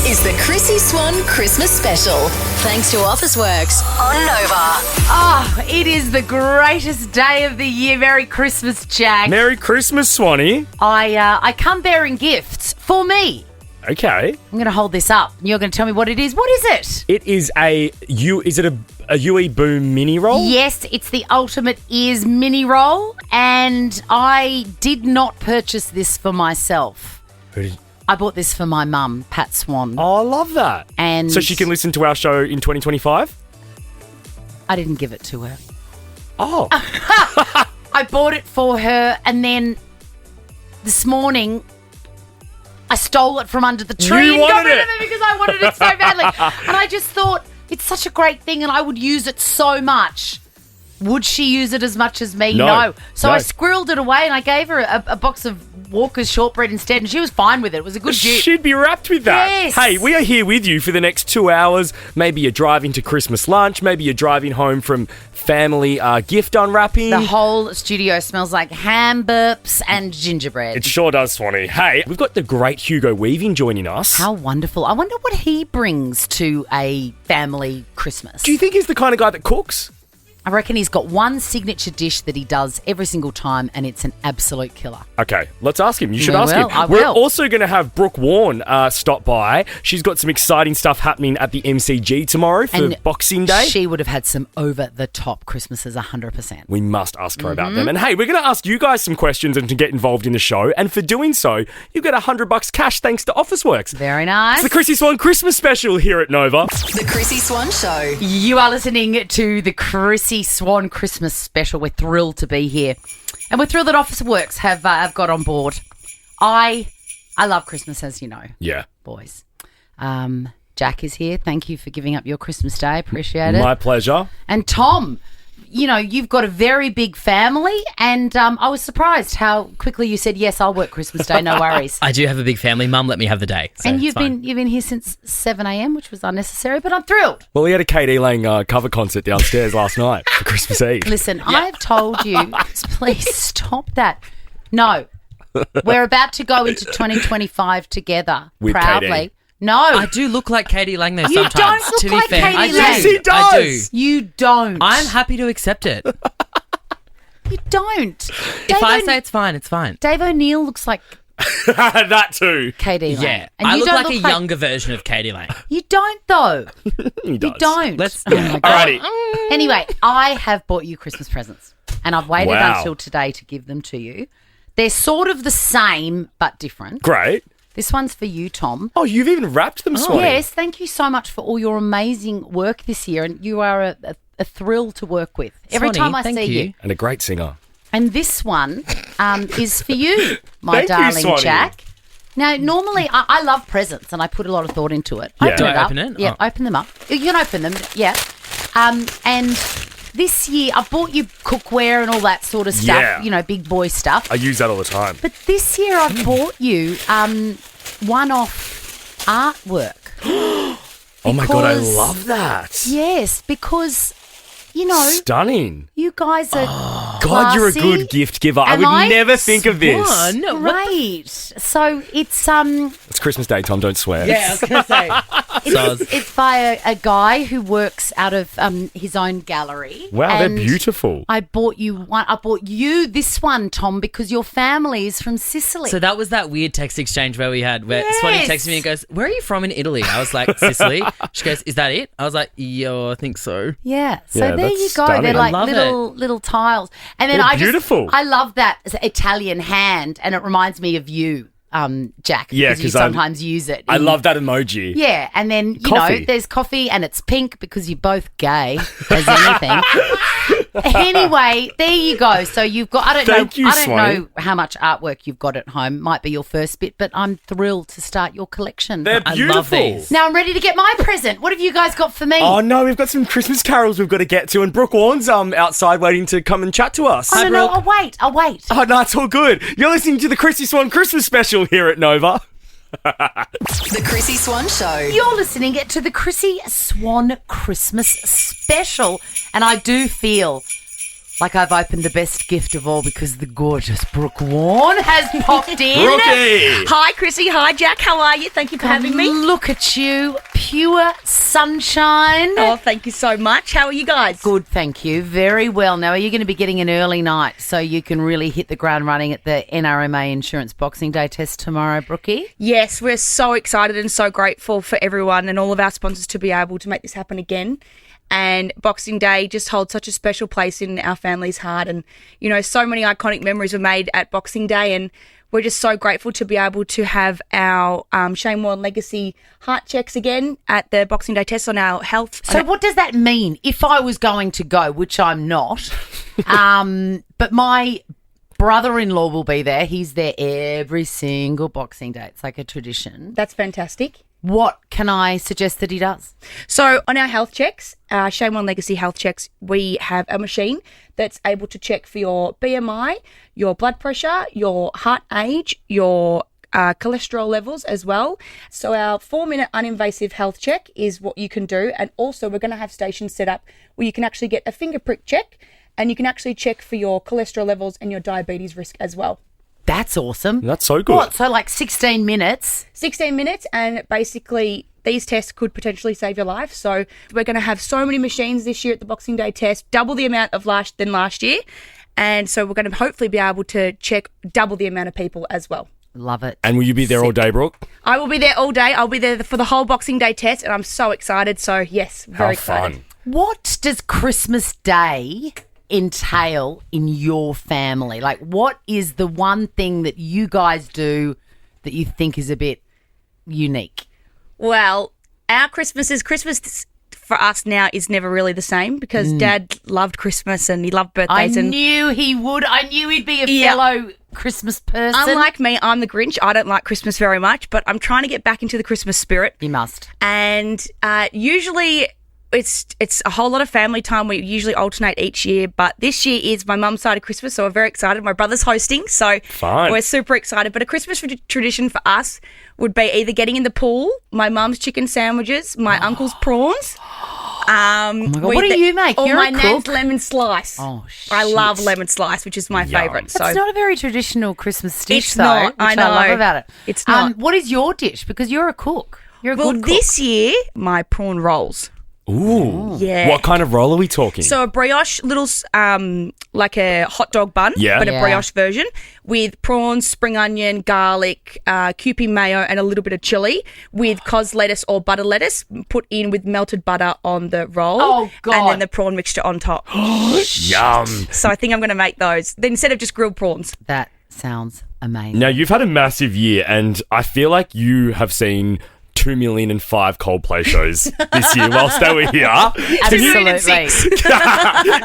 is the Chrissie Swan Christmas Special. Thanks to Officeworks on Nova. Oh, it is the greatest day of the year. Merry Christmas, Jack. Merry Christmas, Swanee. I come bearing gifts for me. Okay. I'm going to hold this up. And you're going to tell me what it is. What is it? It is a UE Boom mini roll? Yes, it's the Ultimate Ears mini roll. And I did not purchase this for myself. I bought this for my mum, Pat Swan. Oh, I love that. And so she can listen to our show in 2025? I didn't give it to her. Oh. I bought it for her, and then this morning I stole it from under the tree and got rid of it because I wanted it so badly. And I just thought it's such a great thing and I would use it so much. Would she use it as much as me? No. So I squirreled it away and I gave her a box of Walker's shortbread instead, and she was fine with it. It was a good gift. She'd be wrapped with that. Yes. Hey, we are here with you for the next 2 hours. Maybe you're driving to Christmas lunch. Maybe you're driving home from family gift unwrapping. The whole studio smells like ham burps and gingerbread. It sure does, Swanee. Hey, we've got the great Hugo Weaving joining us. How wonderful. I wonder what he brings to a family Christmas. Do you think he's the kind of guy that cooks? I reckon he's got one signature dish that he does every single time, and it's an absolute killer. Okay, let's ask him. You should I ask will, him. I We're will. also going to have Brooke Warne stop by. She's got some exciting stuff happening at the MCG tomorrow for Boxing Day. She would have had some over-the-top Christmases, 100%. We must ask her about them. And hey, we're going to ask you guys some questions and to get involved in the show. And for doing so, you get $100 cash thanks to Officeworks. Very nice. It's the Chrissie Swan Christmas Special here at Nova. The Chrissie Swan Show. You are listening to the Chrissie Swan Christmas Special. We're thrilled to be here. And we're thrilled that Officeworks have got on board. I love Christmas, as you know. Yeah. Boys. Jack is here. Thank you for giving up your Christmas day. Appreciate it. My pleasure. And Tom, you know, you've got a very big family, and I was surprised how quickly you said, yes, I'll work Christmas Day, no worries. I do have a big family. Mum let me have the day. So and you've it's fine. been here since 7 a.m, which was unnecessary, but I'm thrilled. Well, we had a Katie Lang cover concert downstairs last night for Christmas Eve. Listen, I've told you, please stop that. No, we're about to go into 2025 together With proudly. Katie. No. I do look like Katie Lang though You sometimes. don't look to be like fair. Katie I Lang. do. Yes, he does. I do. You don't. I'm happy to accept it. You don't. If I say it's fine, it's fine. Dave O'Neill looks like That too. Katie Lang. Yeah. And I you look don't like a younger version of Katie Lang. You don't, though. He does. You don't. Let's. Oh my God. Alrighty. Anyway, I have bought you Christmas presents, and I've waited Wow. until today to give them to you. They're sort of the same, but different. Great. This one's for you, Tom. Oh, you've even wrapped them, Swanee. Yes, thank you so much for all your amazing work this year, and you are a thrill to work with. Every Swanee, time I thank see you. And a great singer. And this one is for you, my Thank you, darling Swanee. Jack. Now, normally I love presents and I put a lot of thought into it. Yeah. Do I up. open it? Yeah, Oh. open them up. You can open them, yeah. And this year I've bought you cookware and all that sort of stuff, Yeah. you know, big boy stuff. I use that all the time. But this year I've bought you one-off artwork. Oh my God, I Because- love that. Yes, because, you know, Stunning. you guys are God, you're a classy. good gift giver. I Am would I? never think of this. Swan? Great. So it's It's Christmas Day, Tom. Don't swear. Yeah, I was going to say. it's by a guy who works out of his own gallery. Wow, they're And beautiful. I bought you one. I bought you this one, Tom, because your family is from Sicily. So that was that weird text exchange where we had, where Yes. Swanee texted me and goes, "Where are you from in Italy?" I was like, "Sicily." She goes, "Is that it?" I was like, "Yeah, I think so." yeah. So Yeah, there that's you go. stunning. They're I like love little tiles. And then They're I beautiful. I love that Italian hand, and it reminds me of you, Jack. Yeah, because you 'cause I'm- sometimes use it. I in- love that emoji. Yeah, and then, you Coffee. know, there's coffee and it's pink because you're both gay as anything. Anyway, there you go. So you've got, Thank you, I don't Swanee. know how much artwork you've got at home. Might be your first bit, but I'm thrilled to start your collection. They're I beautiful. love these. Now I'm ready to get my present. What have you guys got for me? Oh no, we've got some Christmas carols we've got to get to, and Brooke Warne's outside waiting to come and chat to us. Oh, no, I'll wait. Oh no, it's all good. You're listening to the Chrissie Swan Christmas Special here at Nova. The Chrissie Swan Show. You're listening to the Chrissie Swan Christmas Special, and I do feel like I've opened the best gift of all because the gorgeous Brooke Warne has popped in. Brookie! Hi, Chrissy. Hi, Jack. How are you? Thank you for having me. Look at you. Pure sunshine. Oh, thank you so much. How are you guys? Good, thank you. Very well. Now, are you going to be getting an early night so you can really hit the ground running at the NRMA Insurance Boxing Day test tomorrow, Brookie? Yes, we're so excited and so grateful for everyone and all of our sponsors to be able to make this happen again. And Boxing Day just holds such a special place in our family's heart. And, you know, so many iconic memories were made at Boxing Day. And we're just so grateful to be able to have our Shane Warne legacy heart checks again at the Boxing Day test on our health. So what does that mean? If I was going to go, which I'm not, but my brother-in-law will be there. He's there every single Boxing Day. It's like a tradition. That's fantastic. What can I suggest that he does? So on our health checks, Shane Warne Legacy health checks, we have a machine that's able to check for your BMI, your blood pressure, your heart age, your cholesterol levels as well. So our 4-minute uninvasive health check is what you can do. And also we're going to have stations set up where you can actually get a finger prick check and you can actually check for your cholesterol levels and your diabetes risk as well. That's awesome. That's so good. What? So like 16 minutes? 16 minutes, and basically these tests could potentially save your life. So we're going to have so many machines this year at the Boxing Day test, double the amount of than last year. And so we're going to hopefully be able to check double the amount of people as well. Love it. And will you be there all day, Brooke? I will be there all day. I'll be there for the whole Boxing Day test, and I'm so excited. So yes, very excited. Fun. What does Christmas Day entail in your family? Like, what is the one thing that you guys do that you think is a bit unique? Well, our Christmas for us now is never really the same because Dad loved Christmas and he loved birthdays. I knew he would. I knew he'd be a fellow Christmas person. Unlike me, I'm the Grinch. I don't like Christmas very much, but I'm trying to get back into the Christmas spirit. You must. And usually it's a whole lot of family time. We usually alternate each year, but this year is my mum's side of Christmas, so we're very excited. My brother's hosting, so Fun. We're super excited. But a Christmas tradition for us would be either getting in the pool, my mum's chicken sandwiches, my uncle's prawns. Oh my God, what do you make? Or You're my a nan's cook. lemon slice. Oh, shit. I love lemon slice, which is my Yum. favourite. So It's not a very traditional Christmas dish, It's though. not. Which I know. love about it. It's not. What is your dish? Because you're a cook. You're a well, good cook. this year my prawn rolls. Ooh. Yeah. What kind of roll are we talking? So a brioche, little like a hot dog bun, Yeah. but a Yeah. brioche version with prawns, spring onion, garlic, Kewpie mayo, and a little bit of chili with cos lettuce or butter lettuce put in with melted butter on the roll. Oh, God. And then the prawn mixture on top. Yum. So I think I'm going to make those then instead of just grilled prawns. That sounds amazing. Now, you've had a massive year, and I feel like you have seen 2,000,005 Coldplay shows this year whilst they were here. Absolutely.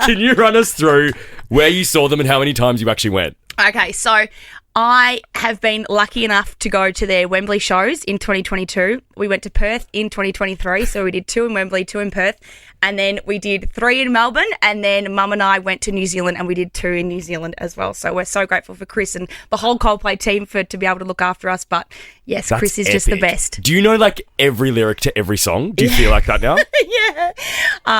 Can you run us through where you saw them and how many times you actually went? Okay, so I have been lucky enough to go to their Wembley shows in 2022. We went to Perth in 2023, so we did 2 in Wembley, 2 in Perth, and then we did 3 in Melbourne, and then Mum and I went to New Zealand and we did 2 in New Zealand as well. So we're so grateful for Chris and the whole Coldplay team to be able to look after us. But yes, That's Chris is just the epic. best. Do you know like every lyric to every song? Do you feel like that now?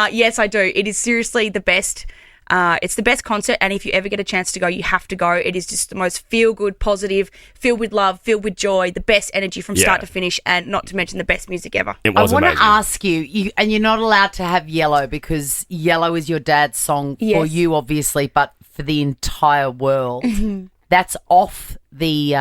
Yes, I do. It is seriously the best. It's the best concert, and if you ever get a chance to go, you have to go. It is just the most feel-good, positive, filled with love, filled with joy, the best energy from start to finish, and not to mention the best music ever. It was I want amazing. to ask you, and you're not allowed to have Yellow because Yellow is your dad's song for Yes. you, obviously, but for the entire world. That's off the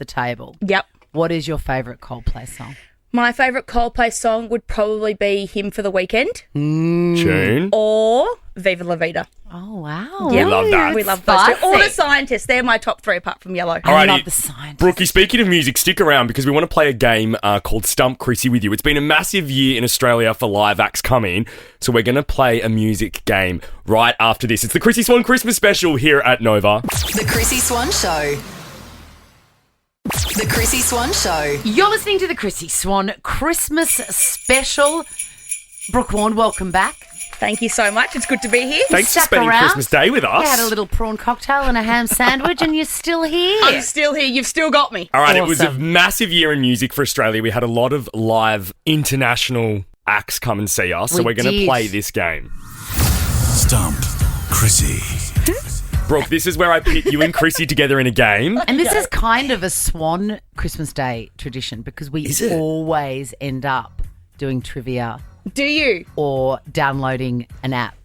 table. Yep. What is your favourite Coldplay song? My favourite Coldplay song would probably be Hymn for the Weekend Tune. or Viva La Vida. Oh, wow. We love that. We love those two. All the Spicy. Scientists, they're my top 3 apart from Yellow. I Alrighty. love the science. Brookie, speaking of music, stick around because we want to play a game called Stump Chrissie with you. It's been a massive year in Australia for live acts coming, so we're going to play a music game right after this. It's the Chrissie Swan Christmas special here at Nova. The Chrissie Swan Show. The Chrissie Swan Show. You're listening to the Chrissie Swan Christmas special. Brooke Warne, welcome back. Thank you so much. It's good to be here. Thanks for Stuck spending around. Christmas Day with us. You had a little prawn cocktail and a ham sandwich and you're still here. I'm still here. You've still got me. All right, it was a Awesome. massive year in music for Australia. We had a lot of live international acts come and see us, so We we're going to did. play this game. Stump Chrissie. Brooke, this is where I pit you and Chrissy together in a game. And this is kind of a Swan Christmas Day tradition because we Is it? always end up doing trivia Do you? or downloading an app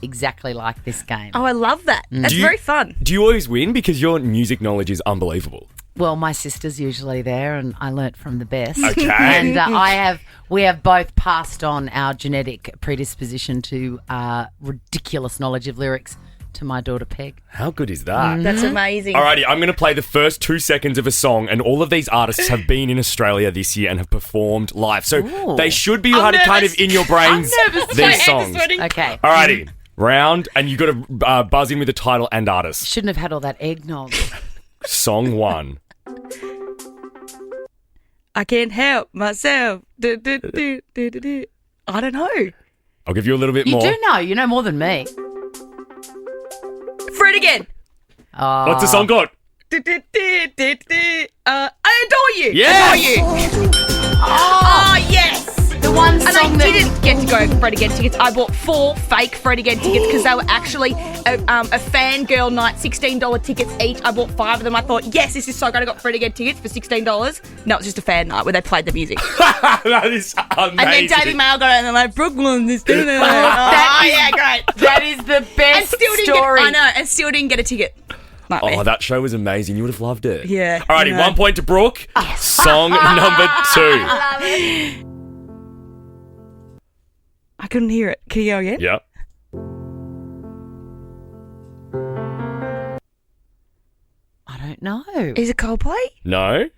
exactly like this game. Oh, I love that. That's Do you- very fun. Do you always win? Because your music knowledge is unbelievable. Well, my sister's usually there, and I learnt from the best. Okay. And we have both passed on our genetic predisposition to ridiculous knowledge of lyrics to my daughter Peg. How good is that? That's amazing. Alrighty, I'm going to play the first 2 seconds of a song, and all of these artists have been in Australia this year and have performed live. So Ooh. they should be kind of in your brains, these songs. Okay. Alrighty, round, and you got to buzz in with the title and artist. Shouldn't have had all that eggnog. Song 1. I can't help myself. Do, do, do, do, do, do. I don't know. I'll give you a little bit You more. do know. You know more than me. Fred again. Oh. What's the song called? Do, do, do, do, do. I adore you. Yes! Adore you. Oh, yes. The one And I song that... didn't get to go Fred Again tickets. I bought 4 fake Fred Again tickets because they were actually a fangirl night, $16 tickets each. I bought 5 of them. I thought, yes, this is so good. I got Fred Again tickets for $16. No, it's just a fan night where they played the music. That is amazing. And then David Mail got it and they're like, Brooke won this. Oh, yeah, great. That is the And best still didn't story. get, I know, and still didn't get a ticket. Nightmare. Oh, that show was amazing. You would have loved it. Yeah. Alrighty, I know. 1 point to Brooke. Song number 2. I couldn't hear it. Can you go again? Yeah. I don't know. Is it Coldplay? No.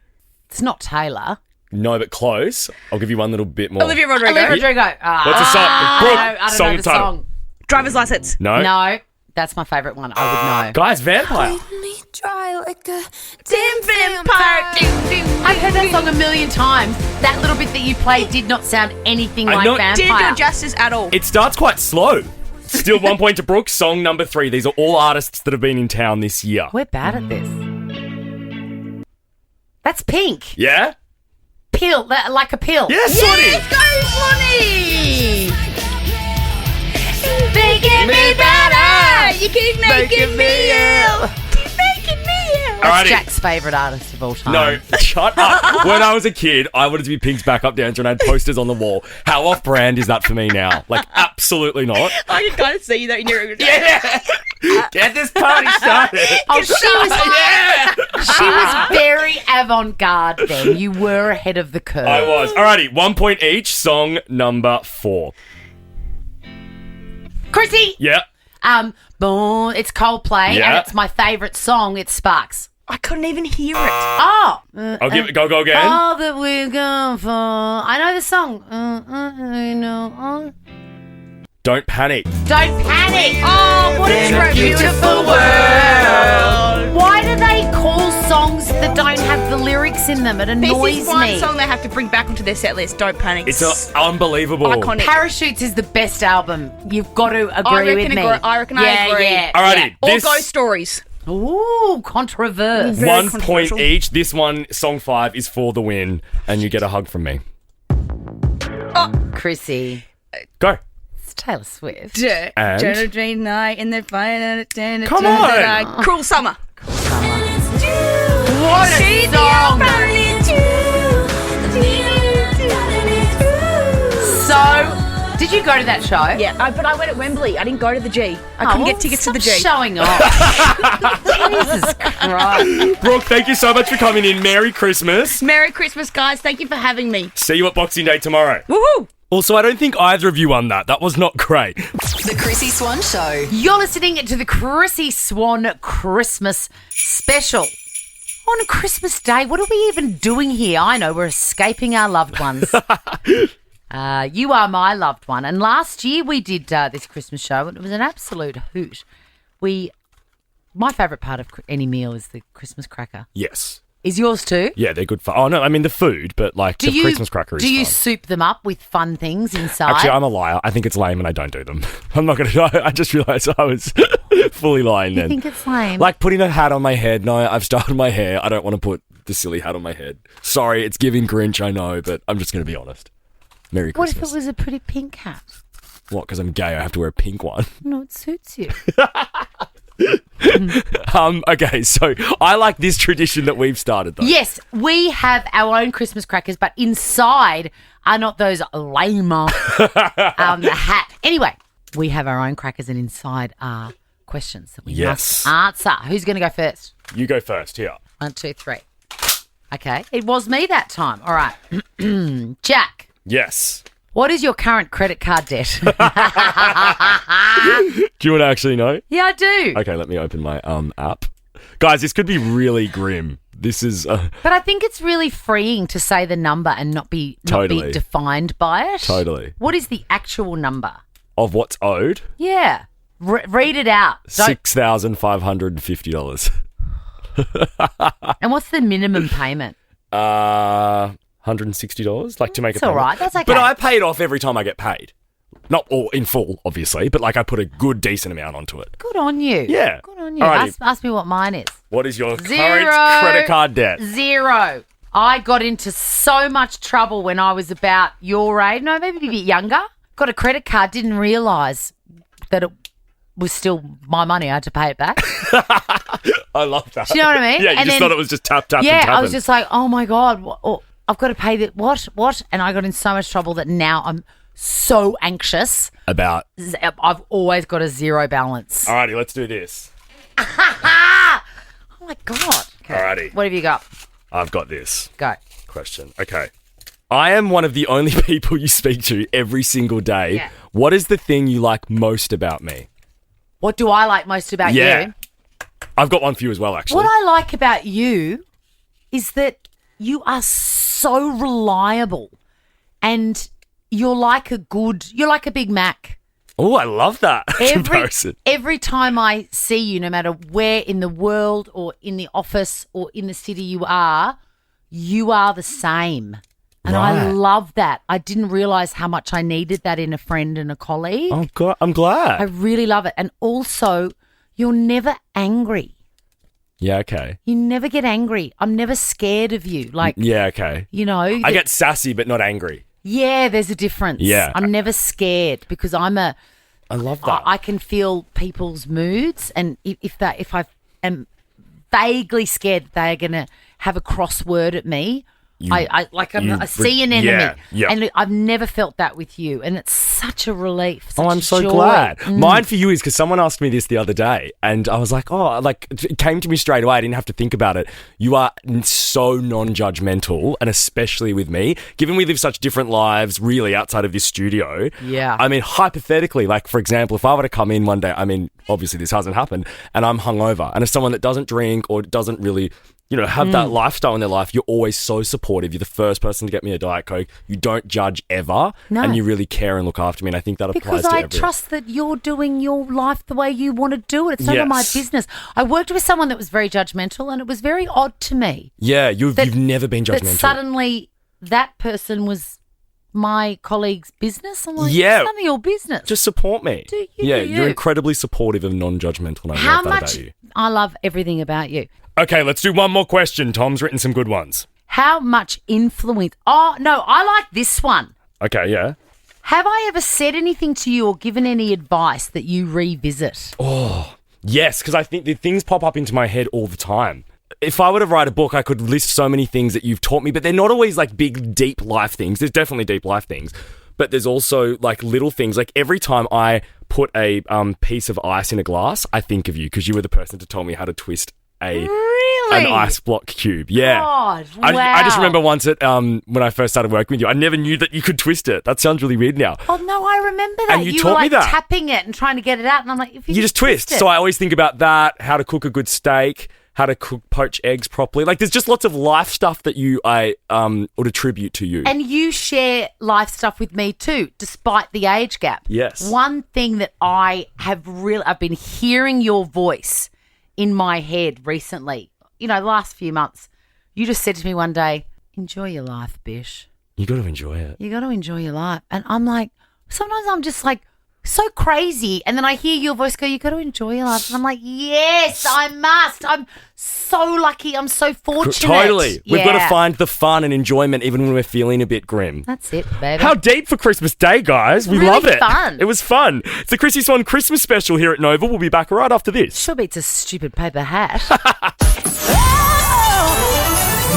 It's not Taylor. No, but close. I'll give you one little bit more. Olivia Rodrigo. Olivia Rodrigo. What's the song? Brooke, I don't song know the title. song. Driver's license. No. No, that's my favourite one. I would know. Guys, Vampire. I've heard that song a million times. That little bit that you played did not sound anything I like know- Vampire. Didn't do it justice at all. It starts quite slow. Still 1 point to Brooke. Song number 3. These are all artists that have been in town this year. We're bad at this. That's Pink. Yeah? Pill, like a pill. Yes, Swanee! Go, Swanee! Making me better. You keep making me ill. Keep making me ill. That's Alrighty. Jack's favourite artist of all time. No, shut up. When I was a kid, I wanted to be Pink's backup dancer and I had posters on the wall. How off-brand is that for me now? Like, absolutely not. I can kind of see that in your Yeah! Get this party started. Oh, she was very avant-garde then. You were ahead of the curve. I was. Alrighty, 1 point each. Song number 4. Chrissie! Yeah. Boom, it's Coldplay, Yeah. and it's my favourite song. It's Sparks. I couldn't even hear it. Oh! I'll give it go again. All that we've gone for. I know the song. I know. Don't panic. Don't panic. Oh, what a beautiful world. Why do they call songs that don't have the lyrics in them? It This annoys is one me. song they have to bring back onto their set list. Don't panic. It's unbelievable. iconic. Parachutes is the best album. You've got to agree with me. I reckon I agree. Yeah. Alrighty, Or this Ghost Stories. Ooh, controversial. Very 1 point controversial. each. This one, song 5, is for the win, and you get a hug from me. Chrissy. Go. It's Taylor Swift. And? Journal Dream Night and then find Come on. Cruel Summer. What a song. So, did you go to that show? Yeah, but I went at Wembley. I didn't go to the G. I couldn't get tickets to the G. Stop showing off. Jesus Christ. Brooke, thank you so much for coming in. Merry Christmas. Merry Christmas, guys. Thank you for having me. See you at Boxing Day tomorrow. Woohoo! Also, I don't think either of you won that. That was not great. The Chrissy Swan Show. You're listening to the Chrissy Swan Christmas Special. On Christmas Day, what are we even doing here? I know, we're escaping our loved ones. You are my loved one. And last year we did this Christmas show, and it was an absolute hoot. My favourite part of any meal is the Christmas cracker. Yes. Is yours too? Yeah, they're good fun. Oh, no, I mean the food, but like the Christmas cracker is Do you fun. soup them up with fun things inside? Actually, I'm a liar. I think it's lame and I don't do them. I'm not going to. I just realised I was fully lying You then. think it's lame? Like putting a hat on my head. No, I've started my hair. I don't want to put the silly hat on my head. Sorry, it's giving Grinch, I know, but I'm just going to be honest. Merry What Christmas. if it was a pretty pink hat? What, because I'm gay, I have to wear a pink one? No, it suits you. Okay, so I like this tradition that we've started, though. Yes, we have our own Christmas crackers, but inside are not those lame hat. Anyway, we have our own crackers, and inside are questions that we must answer. Who's going to go first? You go first, here. 1, 2, 3. Okay, it was me that time. All right. Jack, Yes. what is your current credit card debt? Do you want to actually know? Yeah, I do. Okay, let me open my app. Guys, this could be really grim. This is But I think it's really freeing to say the number and not be Totally. defined by it. Totally. What is the actual number? of what's owed. Yeah. Read it out. $6,550. And what's the minimum payment? $160, like to make it. That's all right. That's okay. But I pay it off every time I get paid. Not all in full, obviously, but like I put a good, decent amount onto it. Good on you. Yeah. Good on you. Alrighty. Ask me what mine is. What is your Zero. current credit card debt? 0. I got into so much trouble when I was about your age. No, maybe a bit younger. Got a credit card, didn't realise that it was still my money. I had to pay it back. I love that. Do you know what I mean? Yeah, you And just then- thought it was just tap, and Yeah, tapping. I was just like, oh my God, I've got to pay that. What? And I got in so much trouble that now I'm so anxious. About. I've always got a 0 balance. Alrighty, let's do this. Oh my God. Okay. Alrighty. What have you got? I've got this Go. question. Okay. I am one of the only people you speak to every single day. Yeah. What is the thing you like most about me? What do I like most about you? I've got one for you as well, actually. What I like about you is that you are so reliable and you're like a Big Mac. Oh, I love that comparison. Every time I see you, no matter where in the world or in the office or in the city you are the same. And I Right. love that. I didn't realise how much I needed that in a friend and a colleague. Oh, God, I'm glad. I really love it. And also, you're never angry. Yeah, okay. You never get angry. I'm never scared of you. Like, Yeah, okay. you know. I get sassy, but not angry. Yeah, there's a difference. Yeah. I'm never scared because I love that. I can feel people's moods, and if I am vaguely scared they're going to have a crossword at me, I see an enemy. Yeah. And I've never felt that with you, and it's such a relief. Such I'm a so joy. glad. Mine for you is because someone asked me this the other day and I was like, it came to me straight away. I didn't have to think about it. You are so non-judgmental, and especially with me, given we live such different lives really outside of this studio. Yeah. I mean, hypothetically, like for example, if I were to come in one day, I mean, obviously this hasn't happened, and I'm hungover, and as someone that doesn't drink or doesn't really, have that lifestyle in their life, you're always so supportive. You're the first person to get me a Diet Coke. You don't judge ever. No. And you really care and look after me. And I think that applies Because to I everyone. trust that you're doing your life the way you want to do it. It's none of my Yes. business. I worked with someone that was very judgmental, and it was very odd to me. Yeah, you've never been That judgmental. suddenly that person was my colleague's business. I'm like, Yeah. it's none of your business. Just support me. Do you, yeah, do you. you're incredibly supportive and non-judgmental. And I How love that much about you. I love everything about you. Okay, let's do one more question. Tom's written some good ones. How much influence? Oh, no, I like this one. Okay, yeah. Have I ever said anything to you or given any advice that you revisit? Yes, because I think the things pop up into my head all the time. If I were to write a book, I could list so many things that you've taught me, but they're not always like big, deep life things. There's definitely deep life things, but there's also like little things. Like every time I put a piece of ice in a glass, I think of you because you were the person to tell me how to twist an ice block cube. Yeah. God, I just wow. remember once when I first started working with you, I never knew that you could twist it. That sounds really weird now. Oh, no, I remember that. And you were taught me like that. tapping it and trying to get it out. And I'm like, if You just twist. it. So I always think about that, how to cook a good steak, how to poach eggs properly. Like there's just lots of life stuff that I would attribute to you. And you share life stuff with me too, despite the age gap. Yes. One thing that I've been hearing your voice in my head recently, the last few months. You just said to me one day, enjoy your life, Bish. You got to enjoy it. You got to enjoy your life. And I'm like, sometimes I'm just like so crazy. And then I hear your voice go, you got to enjoy your life. And I'm like, yes, I must. I'm so lucky. I'm so fortunate. Totally. We've got to Yeah. find the fun and enjoyment even when we're feeling a bit grim. That's it, baby. How deep for Christmas Day, guys. We Really love it. fun. It was fun. It's the Chrissie Swan Christmas special here at Nova. We'll be back right after this. Sure beats a stupid paper hat.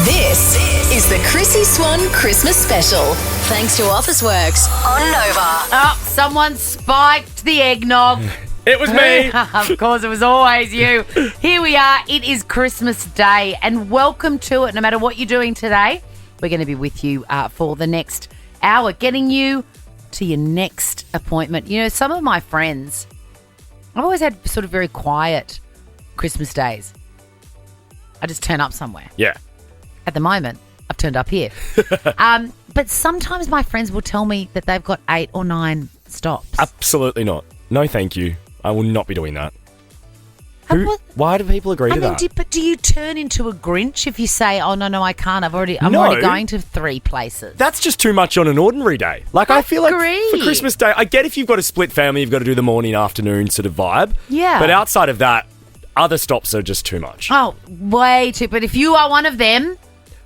This is the Chrissie Swan Christmas special. Thanks to Officeworks on Nova. Oh, someone spiked the eggnog. It was me. Of course, it was always you. Here we are. It is Christmas Day, and welcome to it. No matter what you're doing today, we're going to be with you for the next hour, getting you to your next appointment. You know, some of my friends, I've always had sort of very quiet Christmas days. I just turn up somewhere. Yeah. At the moment, I've turned up here. But sometimes my friends will tell me that they've got 8 or 9 stops. Absolutely not. No, thank you. I will not be doing that. Why do people agree to that? But do you turn into a Grinch if you say, "Oh no, I can't. I'm already going to 3 places." That's just too much on an ordinary day. Like, I feel like agree. for Christmas Day, I get if you've got a split family, you've got to do the morning, afternoon sort of vibe. Yeah. But outside of that, other stops are just too much. Oh, way too. But if you are one of them,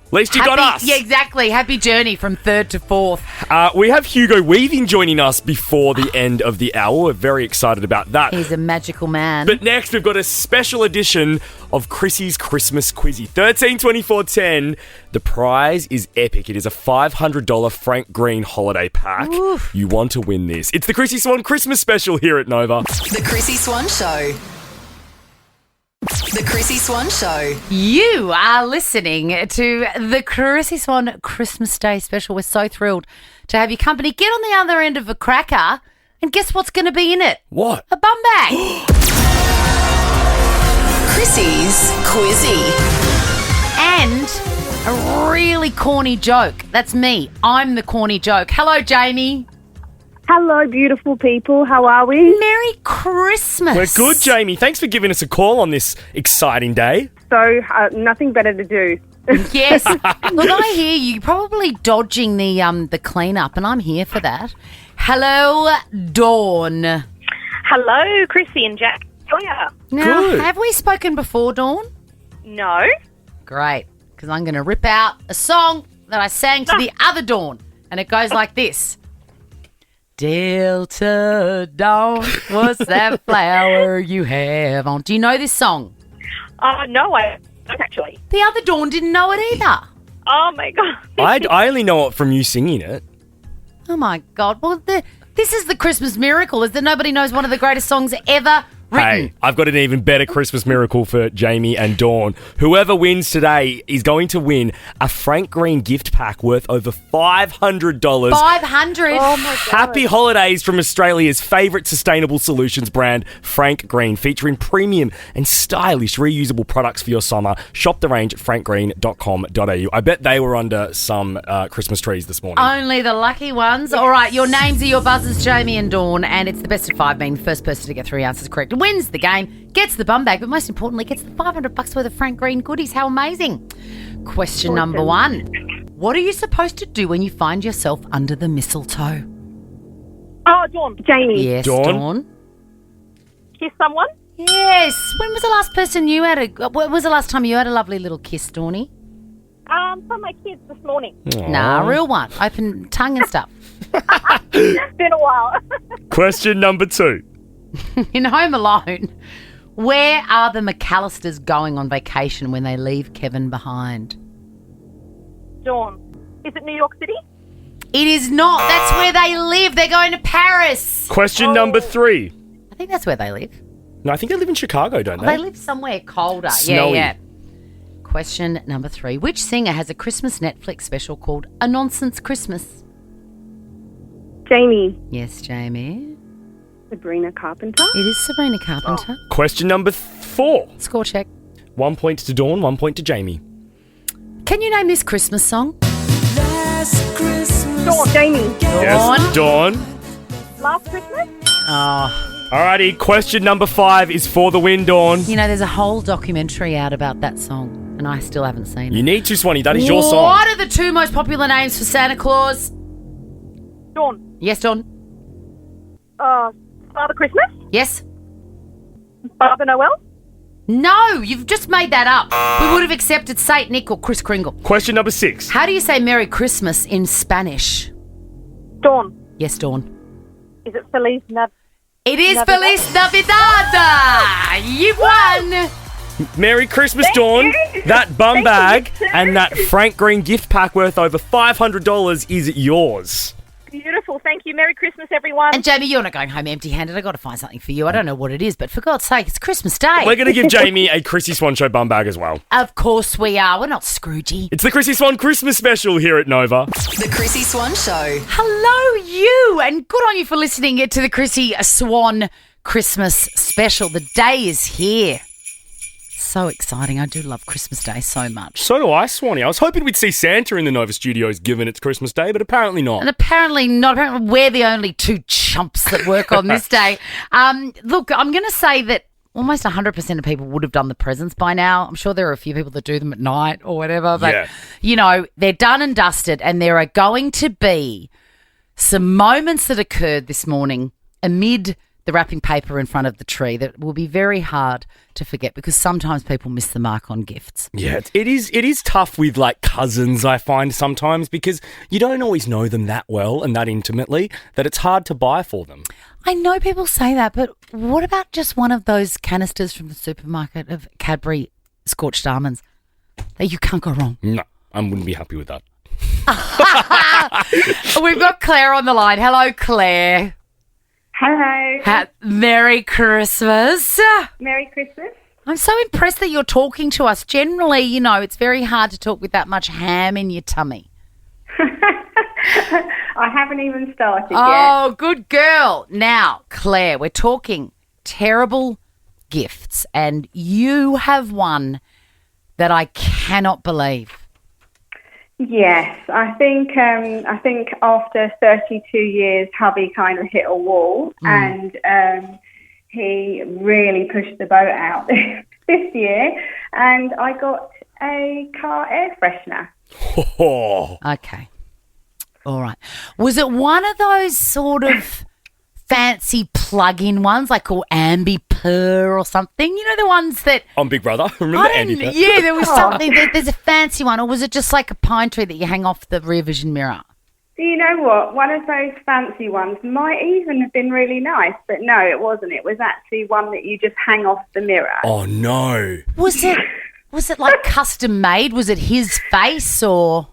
At least you got us. Yeah, exactly. Happy journey from 3rd to 4th. We have Hugo Weaving joining us before the end of the hour. We're very excited about that. He's a magical man. But next, we've got a special edition of Chrissie's Christmas Quizzy. 132410. The prize is epic. It is a $500 Frank Green holiday pack. Oof. You want to win this. It's the Chrissie Swan Christmas special here at Nova. The Chrissie Swan Show. The Chrissie Swan Show. You are listening to the Chrissie Swan Christmas Day special. We're so thrilled to have your company. Get on the other end of a cracker, and guess what's going to be in it? What? A bum bag. Chrissie's Quizzy. And a really corny joke. That's me. I'm the corny joke. Hello, Jamie. Hello, beautiful people. How are we? Merry Christmas. We're good, Jamie. Thanks for giving us a call on this exciting day. So, nothing better to do. Yes. Look, I hear you probably dodging the cleanup, and I'm here for that. Hello, Dawn. Hello, Chrissy and Jack. Oh, yeah. Now, Good. have we spoken before, Dawn? No. Great, because I'm going to rip out a song that I sang to the other Dawn, and it goes like this. Delta Dawn, what's that flower you have on? Do you know this song? No, I don't actually. The other Dawn didn't know it either. Oh, my God. I only know it from you singing it. Oh, my God. Well, this is the Christmas miracle, is that nobody knows one of the greatest songs ever written. Hey, I've got an even better Christmas miracle for Jamie and Dawn. Whoever wins today is going to win a Frank Green gift pack worth over $500. 500. Oh, my God. Happy holidays from Australia's favourite sustainable solutions brand, Frank Green, featuring premium and stylish reusable products for your summer. Shop the range at frankgreen.com.au. I bet they were under some Christmas trees this morning. Only the lucky ones. All right, your names are your buzzers, Jamie and Dawn, and it's the best of 5 being the first person to get 3 answers correct. Wins the game, gets the bum bag, but most importantly, gets the $500 worth of Frank Green goodies. How amazing. Question number 1. What are you supposed to do when you find yourself under the mistletoe? Oh, Dawn. Jamie. Yes, Dawn? Dawn. Kiss someone? Yes. When was the last person you had when was the last time you had a lovely little kiss, Dawny? From my kids this morning. Nah, a real one. Open tongue and stuff. It's been a while. Question number 2. In Home Alone, where are the McAllisters going on vacation when they leave Kevin behind? Dawn. Is it New York City? It is not. That's where they live. They're going to Paris. Question number 3. I think that's where they live. No, I think they live in Chicago, don't They they? live somewhere colder. Snowy. Yeah. Question number 3. Which singer has a Christmas Netflix special called A Nonsense Christmas? Jamie. Yes, Jamie. Sabrina Carpenter. It is Sabrina Carpenter. Question number 4. Score check. 1 point to Dawn, 1 point to Jamie. Can you name this Christmas song? Dawn. Jamie. Yes, Dawn. Last Christmas? Oh, Alrighty, question number 5 is for the win, Dawn. you know, there's a whole documentary out about that song, and I still haven't seen it. You need to, Swanee. That is your song. What are the 2 most popular names for Santa Claus? Dawn. Yes, Dawn. Father Christmas? Yes? Father Noel? No, you've just made that up. We would have accepted Saint Nick or Kris Kringle. Question number 6. How do you say Merry Christmas in Spanish? Dawn. Yes, Dawn. Is it Feliz It is Navidad. Feliz Navidad! You won! Merry Christmas, Dawn. you. That bum Thank bag you, too. and that Frank Green gift pack worth over $500 is yours. Beautiful. Thank you. Merry Christmas, everyone. And Jamie, you're not going home empty-handed. I've got to find something for you. I don't know what it is, but for God's sake, it's Christmas Day. We're going to give Jamie a Chrissy Swan Show bum bag as well. Of course we are. We're not Scroogey. It's the Chrissy Swan Christmas special here at Nova. The Chrissy Swan Show. Hello, you, and good on you for listening to the Chrissy Swan Christmas special. The day is here. So exciting. I do love Christmas Day so much. So do I, Swanee. I was hoping we'd see Santa in the Nova studios given it's Christmas Day, but apparently not. And apparently not. Apparently we're the only two chumps that work on this day. Look, I'm going to say that almost 100% of people would have done the presents by now. I'm sure there are a few people that do them at night or whatever. But, Yeah. you know, they're done and dusted, and there are going to be some moments that occurred this morning amid the wrapping paper in front of the tree that will be very hard to forget because sometimes people miss the mark on gifts. Yeah, it is tough with like cousins, I find sometimes, because you don't always know them that well and that intimately that it's hard to buy for them. I know people say that, but what about just one of those canisters from the supermarket of Cadbury scorched almonds that you can't go wrong? No, I wouldn't be happy with that. We've got Claire on the line. Hello, Claire. Hello. Merry Christmas. Merry Christmas. I'm so impressed that you're talking to us. Generally, you know, it's very hard to talk with that much ham in your tummy. I haven't even started yet. Oh, good girl. Now, Claire, we're talking terrible gifts, and you have one that I cannot believe. Yes, I think after 32 years, hubby kind of hit a wall, and he really pushed the boat out this year, and I got a car air freshener. Oh, Okay. All right. Was it one of those sort of fancy plug-in ones, like called Ambi Purr or something? You know, the ones that... on Big Brother. Remember Andy? Yeah, there was something. There's a fancy one. Or was it just like a pine tree that you hang off the rear vision mirror? Do you know what? One of those fancy ones might even have been really nice, but no, it wasn't. It was actually one that you just hang off the mirror. Oh, no. Was it like custom made? Was it his face or...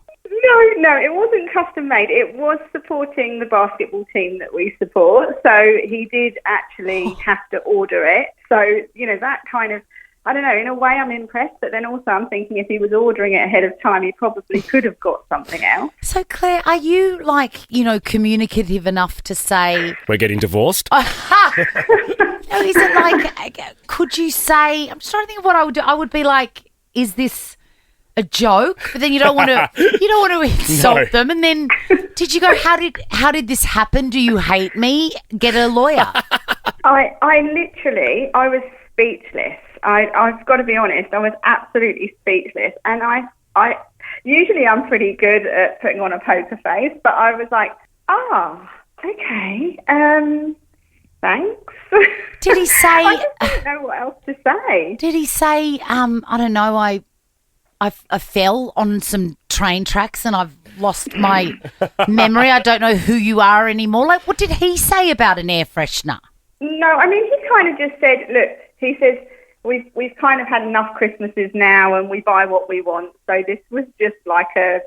No, it wasn't custom made. It was supporting the basketball team that we support. So he did actually have to order it. So, you know, that kind of, I don't know, in a way I'm impressed, but then also I'm thinking if he was ordering it ahead of time, he probably could have got something else. So, Claire, are you like, you know, communicative enough to say... We're getting divorced? No, is it like, could you say... I'm just trying to think of what I would do. I would be like, is this... a joke, but then you don't want to insult them. And then, did you go? How did this happen? Do you hate me? Get a lawyer. I was speechless. I've got to be honest. I was absolutely speechless, and I usually I'm pretty good at putting on a poker face, but I was like, okay, thanks. Did he say? I just don't know what else to say. Did he say? I don't know. I fell on some train tracks and I've lost my memory. I don't know who you are anymore. Like, what did he say about an air freshener? No, I mean, he kind of just said, look, he says, we've kind of had enough Christmases now and we buy what we want. So this was just like a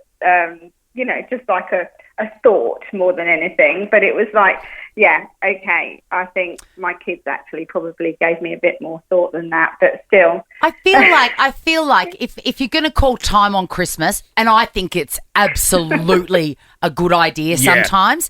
thought more than anything. But it was like, yeah, okay, I think my kids actually probably gave me a bit more thought than that, but still. I feel like if you're going to call time on Christmas, and I think it's absolutely a good idea sometimes,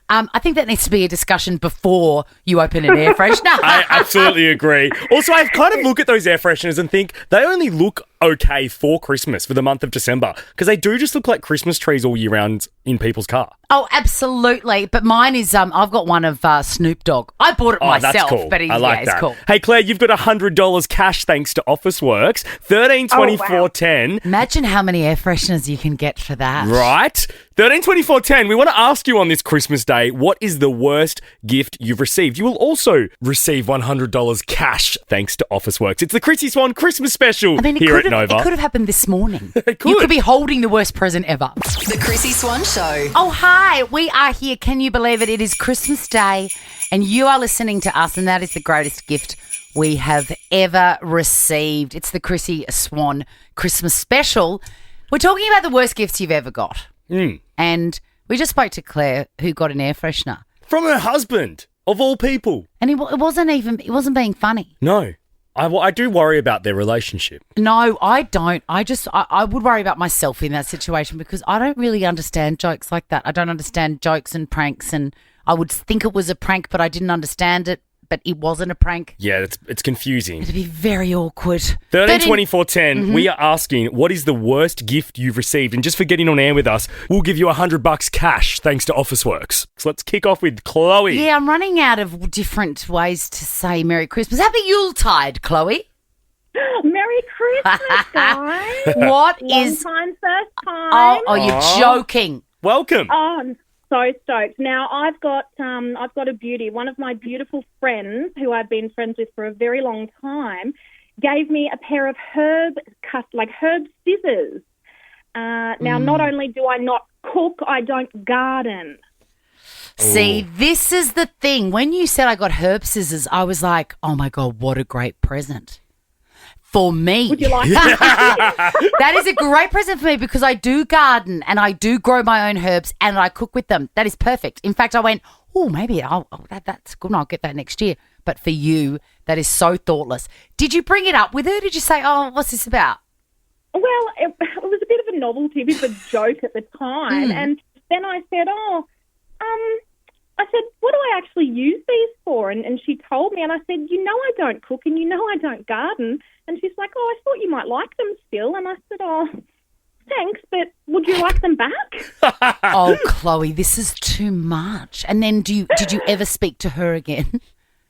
I think that needs to be a discussion before you open an air freshener. I absolutely agree. Also, I kind of look at those air fresheners and think they only look okay for Christmas for the month of December? Because they do just look like Christmas trees all year round in people's car. Oh, absolutely. But mine is, I've got one of Snoop Dogg. I bought it myself, that's cool. but I like that. it's cool. Hey, Claire, you've got $100 cash thanks to Officeworks. 132410. Imagine how many air fresheners you can get for that. Right? 132410. We want to ask you on this Christmas day, what is the worst gift you've received? You will also receive $100 cash thanks to Officeworks. It's the Chrissie Swan Christmas special here at Nova. It could have happened this morning. It could. You could be holding the worst present ever. The Chrissie Swan Show. Oh, hi. We are here. Can you believe it? It is Christmas Day and you are listening to us, and that is the greatest gift we have ever received. It's the Chrissie Swan Christmas special. We're talking about the worst gifts you've ever got. And we just spoke to Claire, who got an air freshener. From her husband, of all people. And it wasn't being funny. No. I do worry about their relationship. No, I don't. I would worry about myself in that situation because I don't really understand jokes like that. I don't understand jokes and pranks, and I would think it was a prank, but I didn't understand it, but it wasn't a prank. Yeah, it's confusing. It'd be very awkward. 132410, we are asking, what is the worst gift you've received? And just for getting on air with us, we'll give you $100 cash thanks to Officeworks. So let's kick off with Chloe. Yeah, I'm running out of different ways to say Merry Christmas. Happy Yuletide, Chloe. Merry Christmas, guys. What Long is... time, first time. Oh, you're joking. Welcome. Oh, I'm so stoked. Now, I've got a beauty. One of my beautiful friends, who I've been friends with for a very long time, gave me a pair of herb scissors. Now, not only do I not cook, I don't garden. See, this is the thing. When you said I got herb scissors, I was like, oh my God, what a great present. For me. Would you like That is a great present for me because I do garden and I do grow my own herbs and I cook with them. That is perfect. In fact, I went, maybe that's good and I'll get that next year. But for you, that is so thoughtless. Did you bring it up with her? Did you say, what's this about? Well, it was a bit of a novelty, a bit of a joke at the time. And then I said, what do I actually use these for? And she told me, and I said, I don't cook and I don't garden. And she's like, I thought you might like them still. And I said, thanks, but would you like them back? Oh, Chloe, this is too much. And then did you ever speak to her again?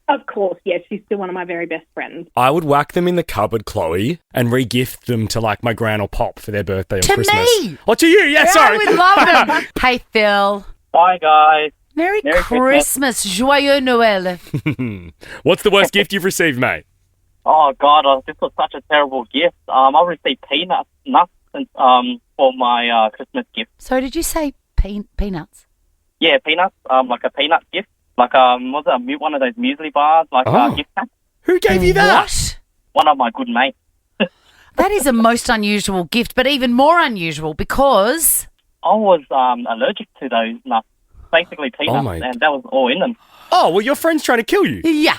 Of course, yes. She's still one of my very best friends. I would whack them in the cupboard, Chloe, and re-gift them to like my gran or pop for their birthday or Christmas. To me? Oh, to you? Yeah, sorry. I would love them. Hey, Phil. Bye, guys. Merry Christmas. Joyeux Noël. What's the worst gift you've received, mate? Oh, God, this was such a terrible gift. I received nuts for my Christmas gift. So did you say peanuts? Yeah, peanuts, like a peanut gift. Like, was it one of those muesli bars, like gift pack? Who gave you that? What? One of my good mates. That is a most unusual gift, but even more unusual because... I was allergic to those nuts. Basically peanuts, and that was all in them. Oh, well, your friend's trying to kill you. Yeah.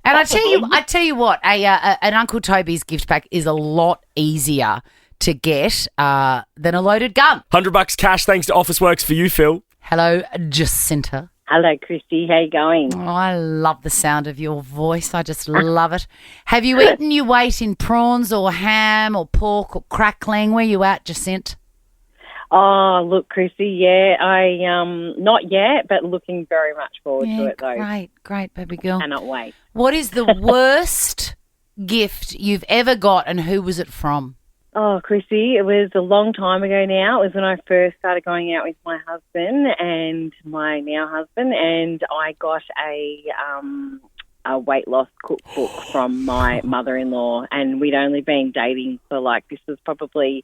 And I tell you what, an Uncle Toby's gift pack is a lot easier to get than a loaded gun. $100 cash thanks to Officeworks for you, Phil. Hello, Jacinta. Hello, Chrissie. How you going? Oh, I love the sound of your voice. I just love it. Have you eaten your weight in prawns or ham or pork or crackling? Where you at, Jacinta? Oh, look, Chrissie, yeah, I not yet, but looking very much forward to it, though. Great, baby girl. Cannot wait. What is the worst gift you've ever got, and who was it from? Oh, Chrissie, it was a long time ago now. It was when I first started going out with my husband and my now husband, and I got a weight loss cookbook from my mother-in-law, and we'd only been dating for this was probably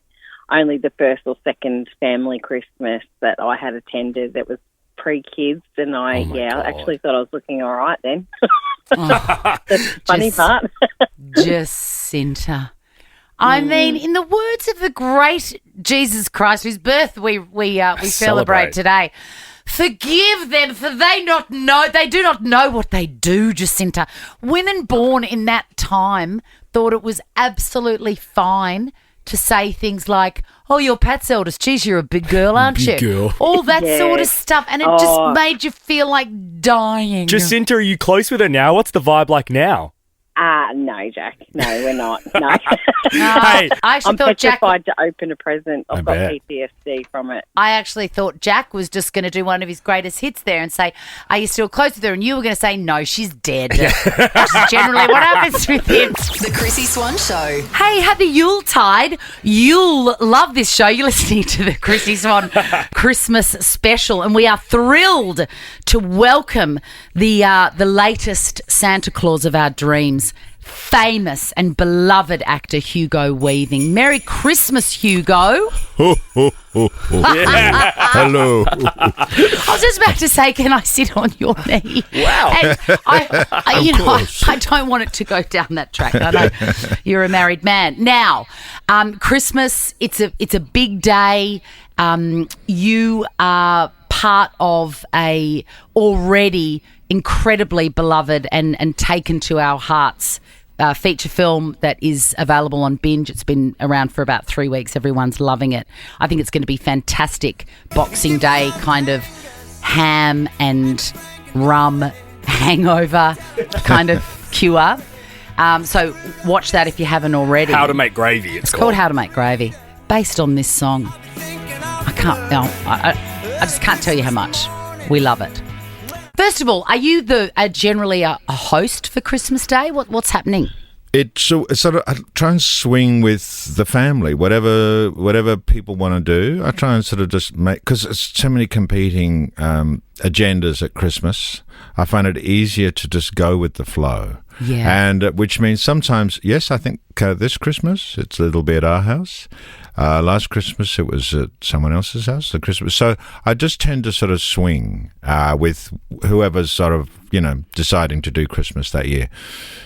only the first or second family Christmas that I had attended that was pre-kids, and I actually thought I was looking all right then. That's the funny part. Jacinta. I mean, in the words of the great Jesus Christ, whose birth we celebrate today, forgive them, for they do not know what they do, Jacinta. Women born in that time thought it was absolutely fine to say things like, oh, you're Pat's eldest. Geez, you're a big girl, aren't you? Big girl. All that sort of stuff. And it just made you feel like dying. Jacinta, are you close with her now? What's the vibe like now? No, Jack. No, we're not. No. Hey, I actually I'm thought Jack. petrified to open a present. I've got bet. PTSD from it. I actually thought Jack was just going to do one of his greatest hits there and say, "Are you still close with her?" And you were going to say, "No, she's dead." That's generally what happens with him. The Chrissy Swan Show. Hey, happy Yuletide. You'll love this show. You're listening to the Chrissy Swan Christmas special, and we are thrilled to welcome the latest Santa Claus of our dreams, famous and beloved actor Hugo Weaving. Merry Christmas, Hugo. Hello. I was just about to say, can I sit on your knee? Wow. And I don't want it to go down that track. I know you're a married man. Now, Christmas, it's a big day. You are part of a already incredibly beloved and taken to our hearts feature film that is available on Binge. It's been around for about 3 weeks. Everyone's loving it. I think it's going to be fantastic. Boxing Day kind of ham and rum hangover kind of cure. So watch that if you haven't already. How to Make Gravy, it's called How to Make Gravy, based on this song. I just can't tell you how much we love it. First of all, are you generally a host for Christmas Day? What's happening? It's sort of, I try and swing with the family, whatever people want to do. I try and sort of just make, because it's so many competing agendas at Christmas. I find it easier to just go with the flow. Yeah. And which means sometimes, yes, I think this Christmas it's a little bit at our house. Last Christmas it was at someone else's house. The Christmas, so I just tend to sort of swing with whoever's sort of deciding to do Christmas that year.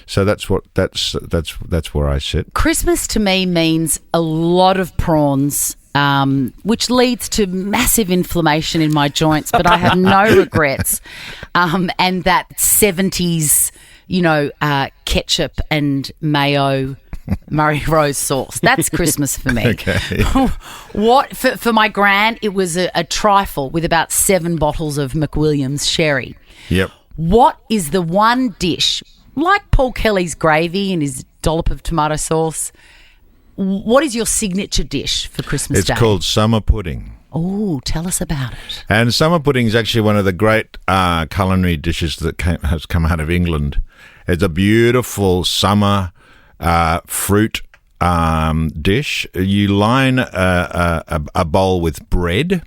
So that's where I sit. Christmas to me means a lot of prawns. Which leads to massive inflammation in my joints, but I have no regrets. And that 70s, ketchup and mayo Murray Rose sauce. That's Christmas for me. Okay. What for my gran, it was a trifle with about 7 bottles of McWilliams sherry. Yep. What is the one dish, like Paul Kelly's gravy and his dollop of tomato sauce, what is your signature dish for Christmas Day? It's called summer pudding. Oh, tell us about it. And summer pudding is actually one of the great culinary dishes that has come out of England. It's a beautiful summer fruit dish. You line a bowl with bread,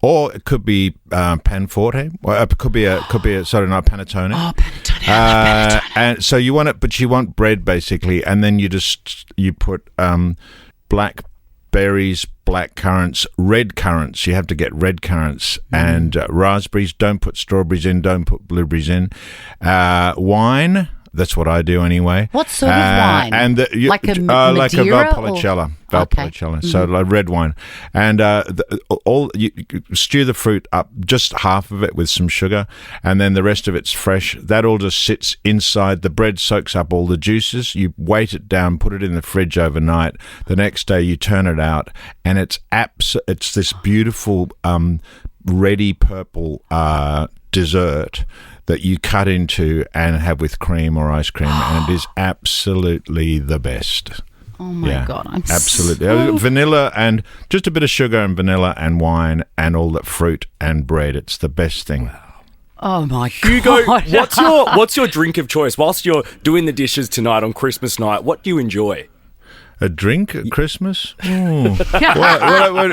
or it could be panforte. Or it could be a panettone. Oh, panettone. And so you want it, but you want bread basically, and then you put black berries, black currants, red currants. You have to get red currants and raspberries. Don't put strawberries in. Don't put blueberries in. Wine. That's what I do anyway. What sort of wine? And like a Madeira like a Valpolicella. Valpolicella. So like red wine, and you stew the fruit up, just half of it with some sugar, and then the rest of it's fresh. That all just sits inside. The bread soaks up all the juices. You weight it down, put it in the fridge overnight. The next day you turn it out, and it's this beautiful reddy purple dessert that you cut into and have with cream or ice cream, and it is absolutely the best. Oh my God, I'm absolutely so... vanilla and just a bit of sugar and vanilla and wine and all that fruit and bread. It's the best thing. Oh my Hugo, God. what's your drink of choice whilst you're doing the dishes tonight on Christmas night? What do you enjoy? A drink at Christmas? Well,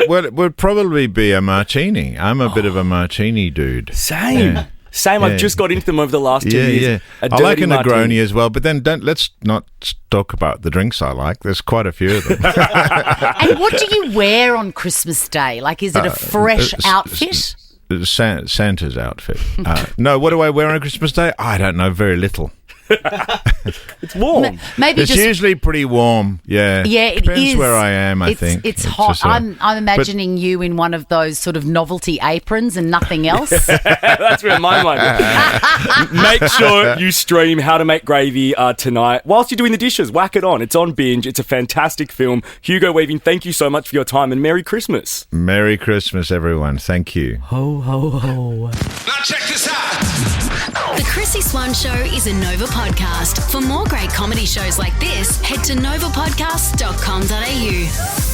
would probably be a martini. I'm a bit of a martini dude. Same. Yeah. Same. I've just got into them over the last 2 years. Yeah. I like a Negroni as well, but then let's not talk about the drinks I like. There's quite a few of them. And what do you wear on Christmas Day? Like, is it a fresh outfit? Santa's outfit. No, what do I wear on Christmas Day? I don't know. Very little. It's warm. Maybe it's usually pretty warm. Yeah. Yeah, it depends is. where I am. I think it's hot. I'm imagining you in one of those sort of novelty aprons and nothing else. That's where my mind goes. Make sure you stream How to Make Gravy tonight whilst you're doing the dishes. Whack it on. It's on Binge. It's a fantastic film. Hugo Weaving, thank you so much for your time and Merry Christmas. Merry Christmas, everyone. Thank you. Ho ho ho. Now check this out. The Chrissie Swan Show is a Nova podcast. For more great comedy shows like this, head to novapodcasts.com.au.